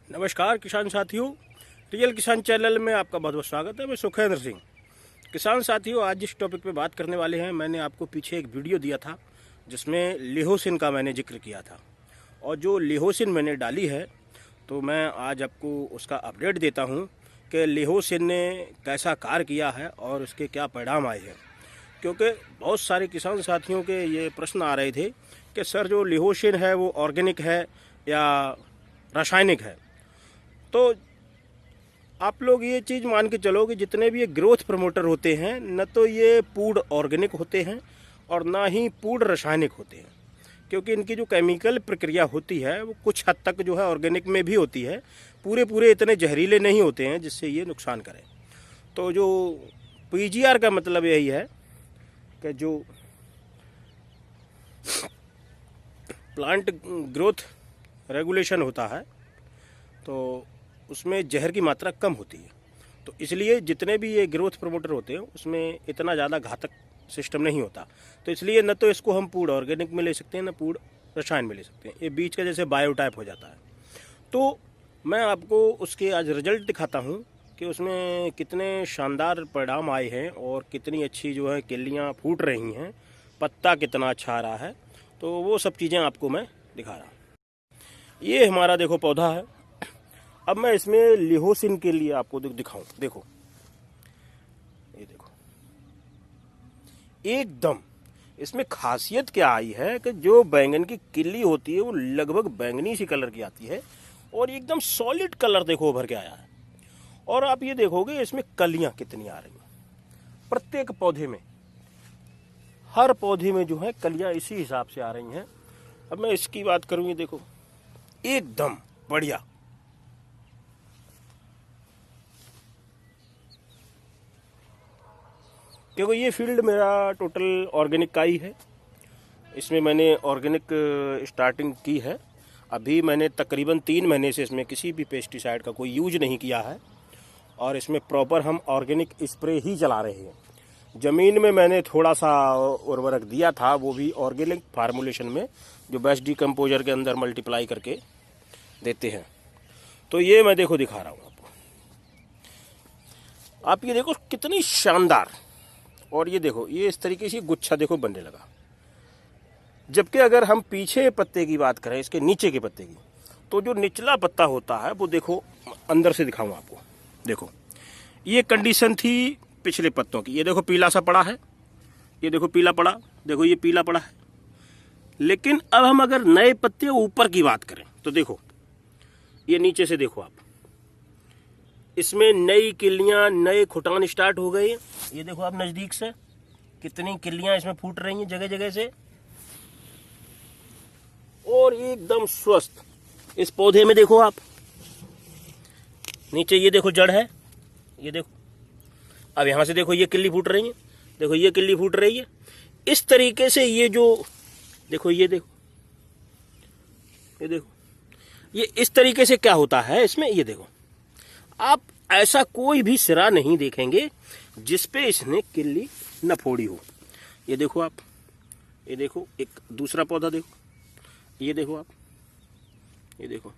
नमस्कार किसान साथियों, रियल किसान चैनल में आपका बहुत बहुत स्वागत है। मैं सुखेंद्र सिंह। किसान साथियों, आज जिस टॉपिक पे बात करने वाले हैं, मैंने आपको पीछे एक वीडियो दिया था जिसमें लिहोसिन का मैंने जिक्र किया था, और जो लिहोसिन मैंने डाली है तो मैं आज आपको उसका अपडेट देता हूं कि लिहोसिन ने कैसा कार्य किया है और उसके क्या परिणाम आए हैं। क्योंकि बहुत सारे किसान साथियों के ये प्रश्न आ रहे थे कि सर, जो लिहोसिन है वो ऑर्गेनिक है या रासायनिक है। तो आप लोग ये चीज़ मान के चलो कि जितने भी ये ग्रोथ प्रमोटर होते हैं, न तो ये पूर्ण ऑर्गेनिक होते हैं और ना ही पूर्ण रासायनिक होते हैं, क्योंकि इनकी जो केमिकल प्रक्रिया होती है वो कुछ हद तक जो है ऑर्गेनिक में भी होती है। पूरे इतने जहरीले नहीं होते हैं जिससे ये नुकसान करें। तो जो पीजीआर का मतलब यही है कि जो प्लांट ग्रोथ रेगुलेशन होता है तो उसमें जहर की मात्रा कम होती है। तो इसलिए जितने भी ये ग्रोथ प्रमोटर होते हैं उसमें इतना ज़्यादा घातक सिस्टम नहीं होता। तो इसलिए न तो इसको हम पूर्ण ऑर्गेनिक में ले सकते हैं, न पूर्ण रसायन में ले सकते हैं। ये बीच का जैसे बायोटाइप हो जाता है। तो मैं आपको उसके आज रिजल्ट दिखाता हूँ कि उसमें कितने शानदार परिणाम आए हैं और कितनी अच्छी जो है किल्लियाँ फूट रही हैं, पत्ता कितना अच्छा आ रहा है। तो वो सब चीज़ें आपको मैं दिखा रहा हूँ। ये हमारा देखो पौधा है। अब मैं इसमें लिहोसिन के लिए आपको दिखाऊं। देखो, ये देखो, एकदम इसमें खासियत क्या आई है कि जो बैंगन की किल्ली होती है वो लगभग बैंगनी सी कलर की आती है और एकदम सॉलिड कलर देखो उभर के आया है। और आप ये देखोगे इसमें कलियां कितनी आ रही हैं प्रत्येक पौधे में। हर पौधे में जो है कलियां इसी हिसाब से आ रही हैं। अब मैं इसकी बात करूं, ये देखो एकदम बढ़िया। क्योंकि ये फील्ड मेरा टोटल ऑर्गेनिक का ही है। इसमें मैंने ऑर्गेनिक स्टार्टिंग की है। अभी मैंने तकरीबन 3 महीने से इसमें किसी भी पेस्टिसाइड का कोई यूज नहीं किया है और इसमें प्रॉपर हम ऑर्गेनिक स्प्रे ही चला रहे हैं। ज़मीन में मैंने थोड़ा सा उर्वरक दिया था, वो भी ऑर्गेनिक फार्मूलेशन में, जो बेस्ट डिकम्पोजर के अंदर मल्टीप्लाई करके देते हैं। तो ये मैं देखो दिखा रहा हूँ आपको। आप ये देखो कितनी शानदार। और ये देखो, ये इस तरीके से गुच्छा देखो बनने लगा। जबकि अगर हम पीछे पत्ते की बात करें, इसके नीचे के पत्ते की, तो जो निचला पत्ता होता है वो देखो, अंदर से दिखाऊं आपको। देखो, ये कंडीशन थी पिछले पत्तों की। ये देखो पीला सा पड़ा है, ये देखो पीला पड़ा, देखो ये पीला पड़ा है। लेकिन अब हम अगर नए पत्ते ऊपर की बात करें तो देखो, ये नीचे से देखो आप, इसमें नई किल्लियां, नए खुटान स्टार्ट हो गए। ये देखो आप नजदीक से कितनी किल्लियां इसमें फूट रही हैं जगह जगह से, और एकदम स्वस्थ। इस पौधे में देखो आप, नीचे ये देखो जड़ है, ये देखो। अब यहां से देखो ये किल्ली फूट रही है, देखो ये किल्ली फूट रही है। इस तरीके से ये जो देखो, ये देखो, ये देखो, ये इस तरीके से क्या होता है इसमें। ये देखो, आप ऐसा कोई भी सिरा नहीं देखेंगे जिसपे इसने किल्ली न फोड़ी हो। ये देखो आप, ये देखो एक दूसरा पौधा देखो, ये देखो आप, ये देखो,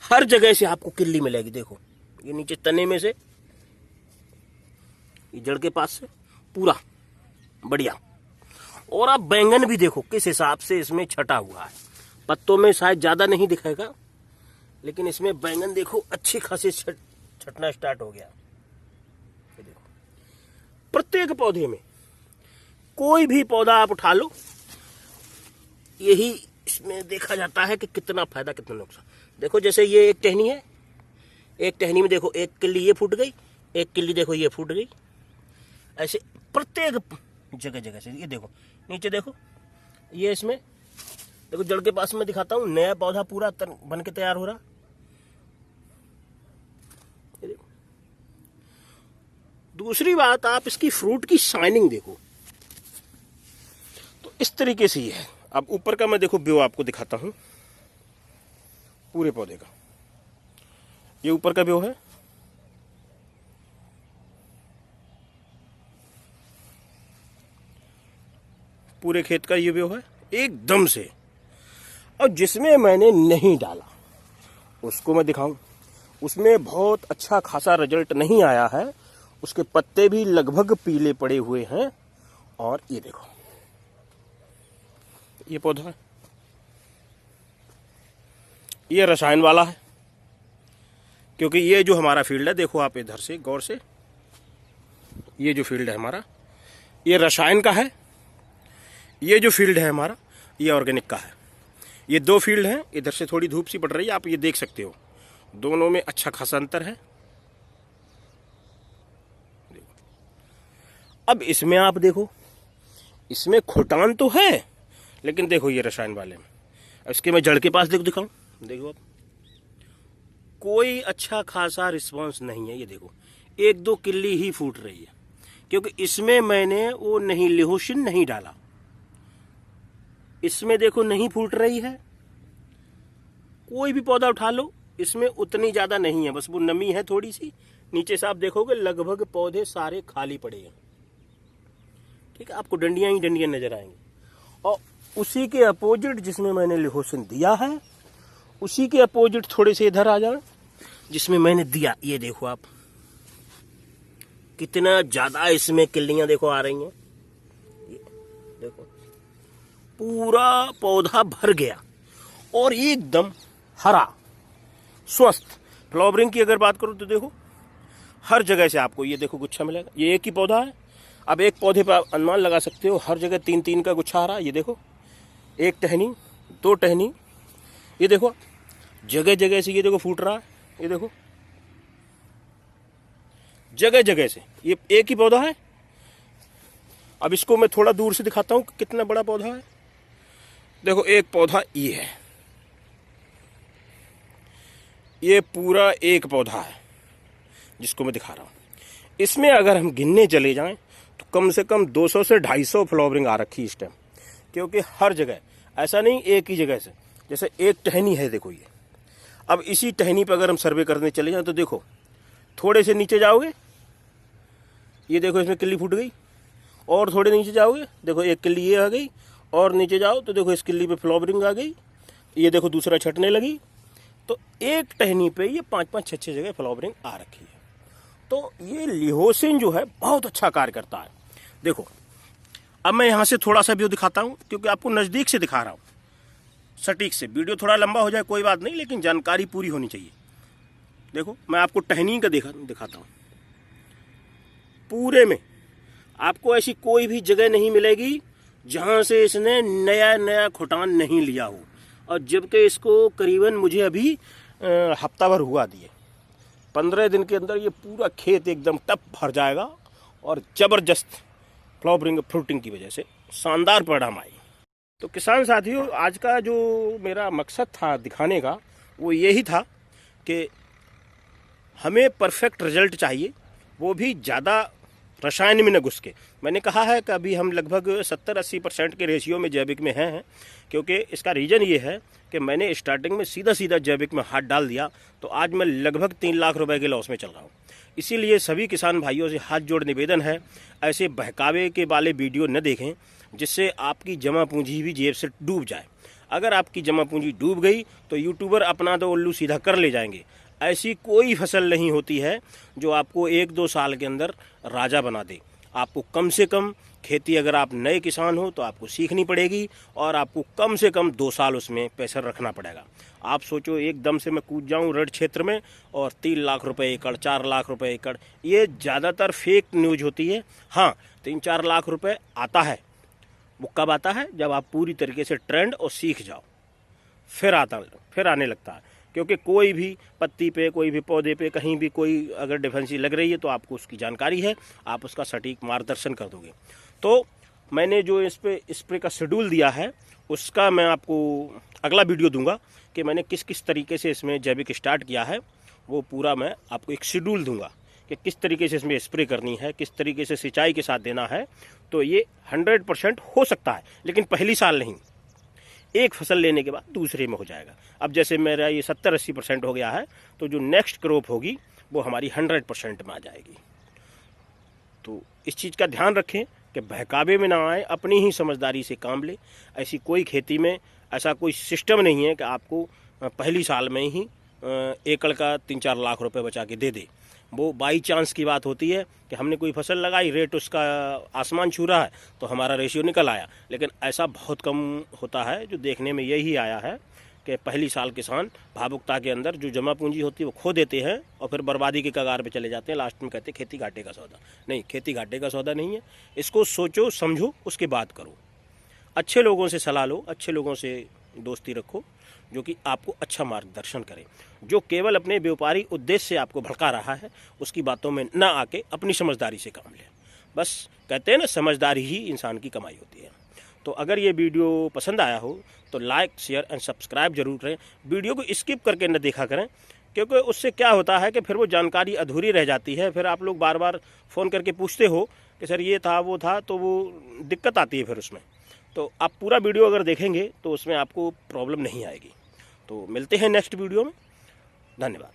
हर जगह से आपको किल्ली मिलेगी। देखो, ये नीचे तने में से, ये जड़ के पास से पूरा बढ़िया। और आप बैंगन भी देखो किस हिसाब से इसमें छटा हुआ है। पत्तों में शायद ज्यादा नहीं दिखेगा, लेकिन इसमें बैंगन देखो अच्छी खासी छटना स्टार्ट हो गया। ये देखो, प्रत्येक पौधे में, कोई भी पौधा आप उठा लो, यही इसमें देखा जाता है कि कितना फायदा कितना नुकसान। देखो, जैसे ये एक टहनी है, एक टहनी में देखो एक किल्ली ये फूट गई, एक किल्ली देखो ये फूट गई। ऐसे प्रत्येक जगह जगह से। ये देखो नीचे देखो, ये इसमें देखो जड़ के पास में दिखाता हूं, नया पौधा पूरा बन के तैयार हो रहा। ये देखो। दूसरी बात, आप इसकी फ्रूट की शाइनिंग देखो, तो इस तरीके से ये है। अब ऊपर का मैं देखो व्यू आपको दिखाता हूं पूरे पौधे का। ये ऊपर का व्यू है, पूरे खेत का ये व्यू है एकदम से। और जिसमें मैंने नहीं डाला उसको मैं दिखाऊं। उसमें बहुत अच्छा खासा रिजल्ट नहीं आया है, उसके पत्ते भी लगभग पीले पड़े हुए हैं। और ये देखो, ये पौधा है, ये रसायन वाला है, क्योंकि ये जो हमारा फील्ड है, देखो आप इधर से गौर से, ये जो फील्ड है हमारा, ये रसायन का है। ये जो फील्ड है हमारा, ये ऑर्गेनिक का है। ये दो फील्ड हैं। इधर से थोड़ी धूप सी पड़ रही है, आप ये देख सकते हो, दोनों में अच्छा खासा अंतर है। अब इसमें आप देखो, इसमें खुटान तो है, लेकिन देखो ये रसायन वाले में, इसके मैं जड़ के पास देखो, दिखाऊं, देखो आप, कोई अच्छा खासा रिस्पांस नहीं है। ये देखो, एक दो किल्ली ही फूट रही है, क्योंकि इसमें मैंने वो नहीं, लिहोसिन नहीं डाला। इसमें देखो नहीं फूट रही है। कोई भी पौधा उठा लो, इसमें उतनी ज्यादा नहीं है, बस वो नमी है थोड़ी सी। नीचे से आप देखोगे लगभग पौधे सारे खाली पड़े हैं। ठीक है, आपको डंडियां ही डंडियां नजर आएंगी। और उसी के अपोजिट जिसमें मैंने लिहोसिन दिया है, उसी के अपोजिट थोड़े से इधर आ जाए जिसमें मैंने दिया। ये देखो आप, कितना ज्यादा इसमें किल्लियां देखो आ रही हैं। ये देखो, पूरा पौधा भर गया और एकदम हरा स्वस्थ। फ्लावरिंग की अगर बात करूं तो देखो, हर जगह से आपको ये देखो गुच्छा मिलेगा। ये एक ही पौधा है। अब एक पौधे पर अनुमान लगा सकते हो, हर जगह तीन तीन का गुच्छा आ रहा है। ये देखो, एक टहनी, दो टहनी, ये देखो जगह जगह से, ये देखो फूट रहा है। ये देखो जगह जगह से, ये एक ही पौधा है। अब इसको मैं थोड़ा दूर से दिखाता हूं कितना बड़ा पौधा है। देखो, एक पौधा ये है, ये पूरा एक पौधा है जिसको मैं दिखा रहा हूं। इसमें अगर हम गिनने चले जाएं तो कम से कम 200 से 250 फ्लावरिंग आ रखी इस टाइम, क्योंकि हर जगह, ऐसा नहीं एक ही जगह से। जैसे एक टहनी है, देखो ये, अब इसी टहनी पर अगर हम सर्वे करने चले जाएं तो देखो, थोड़े से नीचे जाओगे, ये देखो इसमें किल्ली फूट गई। और थोड़े नीचे जाओगे, देखो एक किल्ली ये आ गई। और नीचे जाओ तो देखो इस किल्ली पे फ्लावरिंग आ गई। ये देखो दूसरा छटने लगी। तो एक टहनी पे ये 5-5, 6-6 जगह फ्लावरिंग आ रखी है। तो ये लिहोसिन जो है बहुत अच्छा कार्य करता है। देखो, अब मैं यहाँ से थोड़ा सा व्यू दिखाता हूँ, क्योंकि आपको नज़दीक से दिखा रहा हूँ, सटीक से। वीडियो थोड़ा लंबा हो जाए कोई बात नहीं, लेकिन जानकारी पूरी होनी चाहिए। देखो, मैं आपको टहनी का दिखाता हूँ। पूरे में आपको ऐसी कोई भी जगह नहीं मिलेगी जहाँ से इसने नया नया खुटान नहीं लिया हो। और जबकि इसको करीबन मुझे अभी हफ्ता भर हुआ दिए, 15 दिन के अंदर ये पूरा खेत एकदम टप भर जाएगा। और ज़बरदस्त फ्लावरिंग फ्रूटिंग की वजह से शानदार परिणाम आई। तो किसान साथियों, आज का जो मेरा मकसद था दिखाने का, वो यही था कि हमें परफेक्ट रिजल्ट चाहिए, वो भी ज़्यादा रसायन में न घुस के। मैंने कहा है कि अभी हम लगभग 70-80% के रेशियो में जैविक में हैं, क्योंकि इसका रीज़न ये है कि मैंने स्टार्टिंग में सीधा सीधा जैविक में हाथ डाल दिया, तो आज मैं लगभग 3 लाख रुपए के लॉस में चल रहा हूँ। इसीलिए सभी किसान भाइयों से हाथ जोड़ निवेदन है, ऐसे बहकावे के वाले वीडियो न देखें जिससे आपकी जमा पूंजी भी जेब से डूब जाए। अगर आपकी जमा पूंजी डूब गई तो यूट्यूबर अपना तो उल्लू सीधा कर ले जाएंगे। ऐसी कोई फसल नहीं होती है जो आपको 1-2 साल के अंदर राजा बना दे। आपको कम से कम खेती, अगर आप नए किसान हो तो आपको सीखनी पड़ेगी, और आपको कम से कम 2 साल उसमें पैसा रखना पड़ेगा। आप सोचो एकदम से मैं कूद जाऊं रेड क्षेत्र में और 3 लाख रुपए एकड़, 4 लाख रुपए एकड़, ये ज़्यादातर फेक न्यूज होती है। हाँ, 3-4 लाख रुपए आता है, वो कब आता है? जब आप पूरी तरीके से ट्रेंड और सीख जाओ, फिर आने लगता है। क्योंकि कोई भी पत्ती पे, कोई भी पौधे पे, कहीं भी कोई अगर डिफेंसी लग रही है तो आपको उसकी जानकारी है, आप उसका सटीक मार्गदर्शन कर दोगे। तो मैंने जो इस पे स्प्रे का शेड्यूल दिया है, उसका मैं आपको अगला वीडियो दूंगा कि मैंने किस किस तरीके से इसमें जैविक स्टार्ट किया है। वो पूरा मैं आपको एक शेड्यूल दूंगा कि किस तरीके से इसमें स्प्रे करनी है, किस तरीके से सिंचाई के साथ देना है। तो ये 100% हो सकता है, लेकिन पहली साल नहीं, एक फसल लेने के बाद दूसरे में हो जाएगा। अब जैसे मेरा ये 70-80% हो गया है, तो जो नेक्स्ट क्रॉप होगी वो हमारी 100% में आ जाएगी। तो इस चीज़ का ध्यान रखें कि बहकावे में ना आए, अपनी ही समझदारी से काम ले। ऐसी कोई खेती में ऐसा कोई सिस्टम नहीं है कि आपको पहली साल में ही एकड़ का 3-4 लाख रुपए बचा के दे दे। वो बाई चांस की बात होती है कि हमने कोई फसल लगाई, रेट उसका आसमान छू रहा है तो हमारा रेशियो निकल आया, लेकिन ऐसा बहुत कम होता है। जो देखने में यही आया है कि पहली साल किसान भावुकता के अंदर जो जमा पूंजी होती है वो खो देते हैं और फिर बर्बादी के कगार पे चले जाते हैं। लास्ट में कहते हैं खेती घाटे का सौदा। नहीं, खेती घाटे का सौदा नहीं है। इसको सोचो, समझो, उसके बाद करो। अच्छे लोगों से सलाह लो, अच्छे लोगों से दोस्ती रखो जो कि आपको अच्छा मार्गदर्शन करें। जो केवल अपने व्यापारी उद्देश्य से आपको भड़का रहा है उसकी बातों में ना आके अपनी समझदारी से काम लें। बस कहते हैं ना, समझदारी ही इंसान की कमाई होती है। तो अगर ये वीडियो पसंद आया हो तो लाइक, शेयर एंड सब्सक्राइब जरूर करें। वीडियो को स्किप करके न देखा करें, क्योंकि उससे क्या होता है कि फिर वो जानकारी अधूरी रह जाती है। फिर आप लोग बार बार फ़ोन करके पूछते हो कि सर ये था वो था, तो वो दिक्कत आती है फिर उसमें। तो आप पूरा वीडियो अगर देखेंगे तो उसमें आपको प्रॉब्लम नहीं आएगी। तो मिलते हैं नेक्स्ट वीडियो में। धन्यवाद।